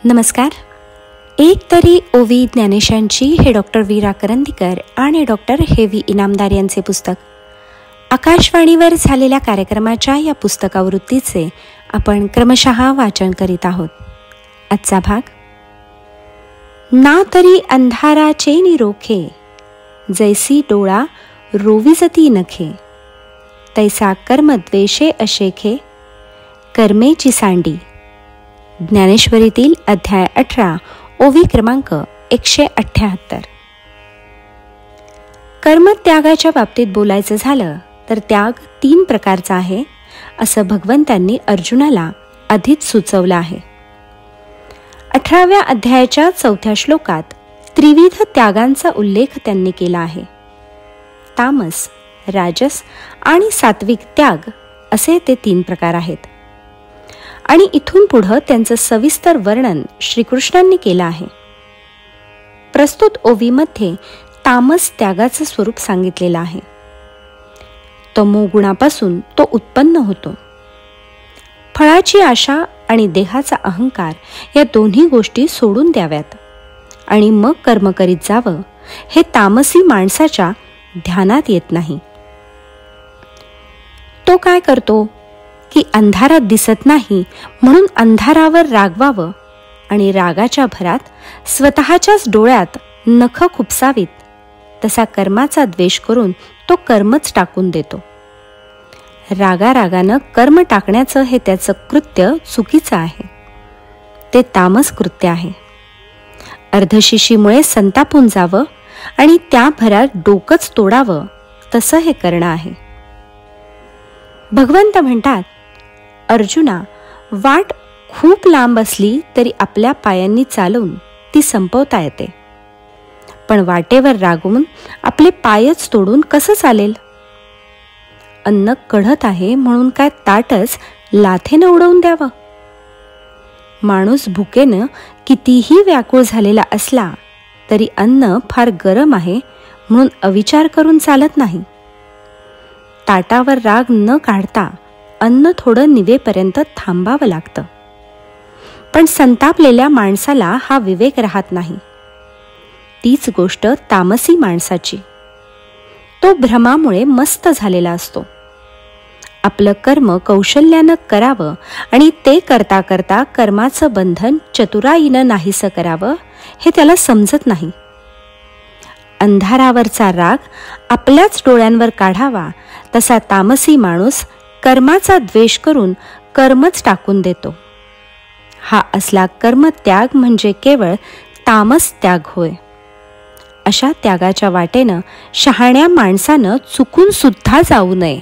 नमस्कार. एक तरी ओवी ज्ञानेशांची हे डॉक्टर वीरा करंदीकर आणि डॉक्टर हेवी इनामदार यांचे पुस्तक. आकाशवाणीवर झालेल्या कार्यक्रमाच्या या पुस्तकावृत्तीचे आपण क्रमशः वाचन करीत आहोत. आजचा भाग. ना तरी अंधाराचे निरोखे, जैसी डोळा रोविजती नखे, तैसा कर्मद्वेषे अशेखे, कर्मेची सांडी. ज्ञानेश्वरीतील अध्याय 18, ओवी क्रमांक 178. कर्मत्यागाच्या बाबतीत बोलायचं झालं तर त्याग 3 प्रकारचा आहे असं भगवंतांनी अर्जुनाला आधीच सुचवलं आहे. 18व्या अध्यायाच्या 4थ्या श्लोकात त्रिविध त्यागांचा उल्लेख त्यांनी केला आहे. तामस, राजस आणि सात्विक त्याग असे ते 3 प्रकार आहेत. आणि इथून पुढं त्यांचं सविस्तर वर्णन श्रीकृष्णांनी केलं आहे. प्रस्तुत ओवीमध्ये तामस त्यागाचं स्वरूप सांगितलेलं आहे. तमोगुणापासून तो उत्पन्न होतो. फळाची आशा आणि देहाचा अहंकार या दोन्ही गोष्टी सोडून द्याव्यात आणि मग कर्म करीत जावं, हे तामसी माणसाच्या ध्यानात येत नाही. तो काय करतो की अंधारात दिसत नाही म्हणून अंधारावर रागवावं आणि रागाच्या भरात स्वतःच्याच डोळ्यात नख खुपसावीत, तसा कर्माचा द्वेष करून तो कर्मच टाकून देतो. रागारागानं कर्म टाकण्याचं हे त्याचं कृत्य चुकीचं आहे. ते तामस कृत्य आहे. अर्धशिशीमुळे संतापून जावं आणि त्या भरात डोकंच तोडावं, तसं हे करणं आहे. भगवंत म्हणतात, अर्जुना, वाट खूप लांब असली तरी आपल्या पायांनी चालून ती संपवता येते, पण वाटेवर रागवून आपले पायच तोडून कसं चालेल? अन्न कढत आहे म्हणून काय ताटच लाथेनं उडवून द्यावं? माणूस भुकेनं कितीही व्याकुळ झालेला असला तरी अन्न फार गरम आहे म्हणून अविचार करून चालत नाही. ताटावर राग न काढता अन्न थोडं निवेपर्यंत थांबावं लागतं. पण संतापलेल्या माणसाला हा विवेक राहत नाही. तीच गोष्ट तामसी माणसाची. तो भ्रमामुळे मस्त झालेला असतो. आपलं कर्म कौशल्यानं करावं आणि ते करता करता कर्माचं बंधन चतुराईनं नाहीसं करावं, हे त्याला समजत नाही. अंधारावरचा राग आपल्याच डोळ्यांवर काढावा, तसा तामसी माणूस कर्माचा द्वेष करून कर्मच टाकून देतो. हा असला कर्मत्याग म्हणजे केवळ तामस त्याग होय. अशा त्यागाच्या वाटेनं शहाण्या माणसानं चुकून सुद्धा जाऊ नये.